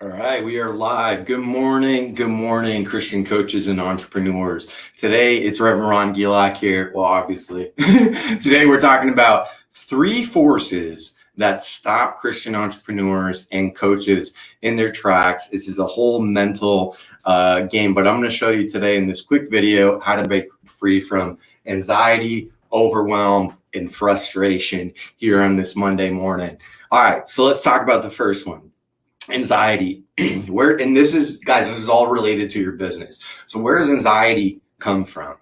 All right, we are live. Good morning, Christian coaches and entrepreneurs. Today, it's Reverend Ron Gilak here. Well, obviously. Today, we're talking about 3 forces that stop Christian entrepreneurs and coaches in their tracks. This is a whole mental game, but I'm going to show you today in this quick video how to break free from anxiety, overwhelm, and frustration here on this Monday morning. All right, so let's talk about the first one. Anxiety. And this is all related to your business. So where does anxiety come from?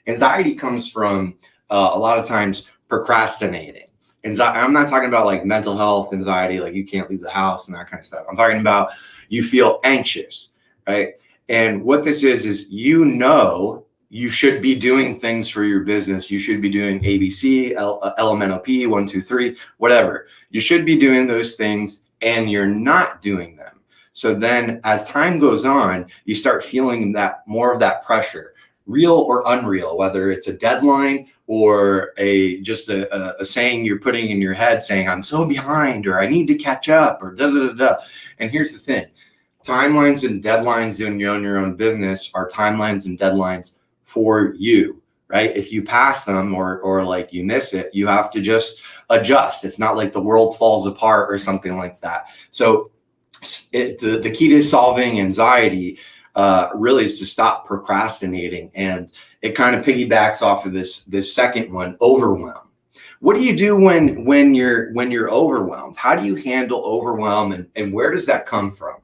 Anxiety comes from a lot of times procrastinating. I'm not talking about like mental health anxiety, like you can't leave the house and that kind of stuff. I'm talking about you feel anxious, right? And what this is you should be doing things for your business. You should be doing ABC, LMNOP, 1, 2, 3, whatever. You should be doing those things and you're not doing them. So then as time goes on, you start feeling that more of that pressure, real or unreal, whether it's a deadline or just a saying you're putting in your head saying, I'm so behind, or I need to catch up, or da da da da. And here's the thing. Timelines and deadlines when you own your own business are timelines and deadlines for you, right? If you pass them or like you miss it, you have to just adjust. It's not like the world falls apart or something like that. So the key to solving anxiety really is to stop procrastinating. And it kind of piggybacks off of this second one, overwhelm. What do you do when you're overwhelmed? How do you handle overwhelm and where does that come from?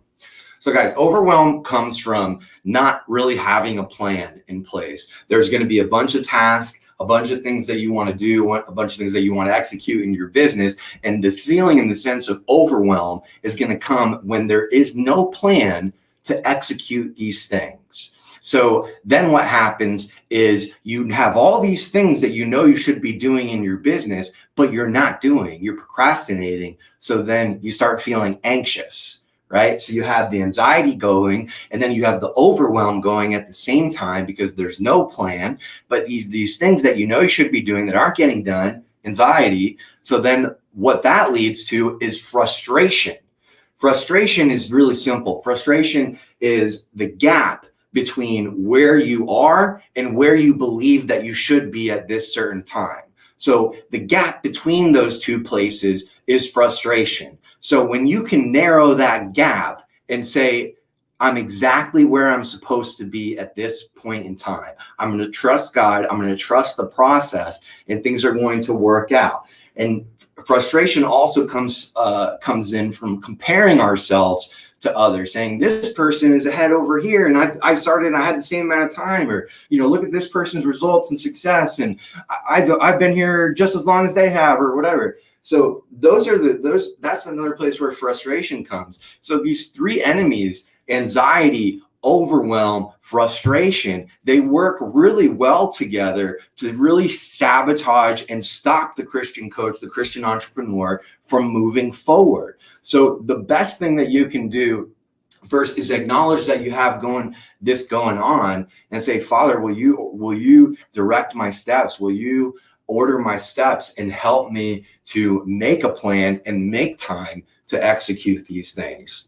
So guys, overwhelm comes from not really having a plan in place. There's going to be a bunch of tasks, a bunch of things that you want to do, a bunch of things that you want to execute in your business. And this feeling and the sense of overwhelm is going to come when there is no plan to execute these things. So then what happens is you have all these things that you know you should be doing in your business, but you're not doing, you're procrastinating. So then you start feeling anxious. Right? So you have the anxiety going and then you have the overwhelm going at the same time because there's no plan, but these things that you know you should be doing that aren't getting done, anxiety. So then what that leads to is frustration. Frustration is really simple. Frustration is the gap between where you are and where you believe that you should be at this certain time. So the gap between those two places is frustration. So when you can narrow that gap and say, I'm exactly where I'm supposed to be at this point in time. I'm going to trust God. I'm going to trust the process and things are going to work out. And frustration also comes in from comparing ourselves to others, saying this person is ahead over here and I started and I had the same amount of time, or look at this person's results and success and I've been here just as long as they have, or whatever. So that's another place where frustration comes. So these 3 enemies, anxiety, overwhelm, frustration, they work really well together to really sabotage and stop the Christian coach, the Christian entrepreneur from moving forward. So the best thing that you can do first is acknowledge that you have going on and say, Father, will you direct my steps? Will you order my steps and help me to make a plan and make time to execute these things?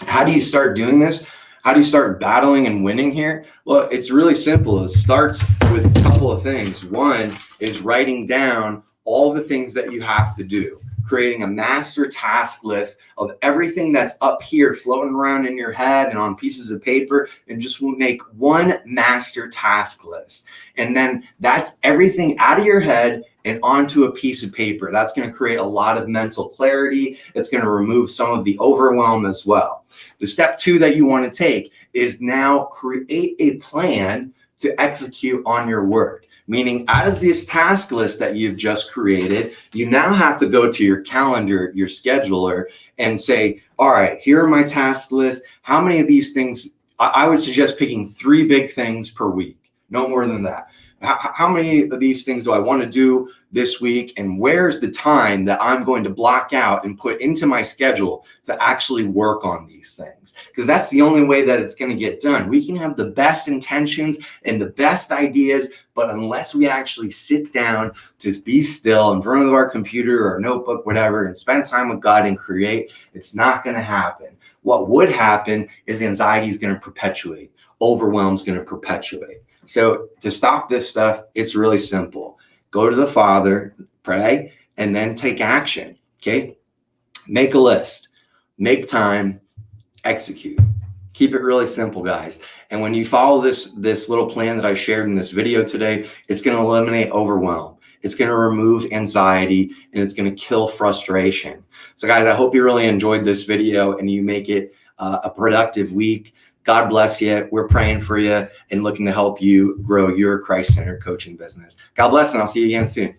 How do you start doing this? How do you start battling and winning here? Well, it's really simple. It starts with a couple of things. One is writing down all the things that you have to do, creating a master task list of everything that's up here floating around in your head and on pieces of paper, and just make one master task list. And then that's everything out of your head and onto a piece of paper. That's going to create a lot of mental clarity. It's going to remove some of the overwhelm as well. The step 2 that you want to take is now create a plan to execute on your word. Meaning out of this task list that you've just created, you now have to go to your calendar, your scheduler, and say, all right, here are my task lists. How many of these things? I would suggest picking 3 big things per week, no more than that. How many of these things do I want to do this week? And where's the time that I'm going to block out and put into my schedule to actually work on these things? Because that's the only way that it's going to get done. We can have the best intentions and the best ideas, but unless we actually sit down, just be still in front of our computer or notebook, whatever, and spend time with God and create, it's not going to happen. What would happen is anxiety is going to perpetuate. Overwhelm is going to perpetuate. So to stop this stuff, it's really simple. Go to the Father, pray, and then take action. Okay. Make a list, make time, execute. Keep it really simple, guys. And when you follow this little plan that I shared in this video today, it's going to eliminate overwhelm. It's going to remove anxiety, and it's going to kill frustration. So guys, I hope you really enjoyed this video and you make it a productive week. God bless you. We're praying for you and looking to help you grow your Christ-centered coaching business. God bless, and I'll see you again soon.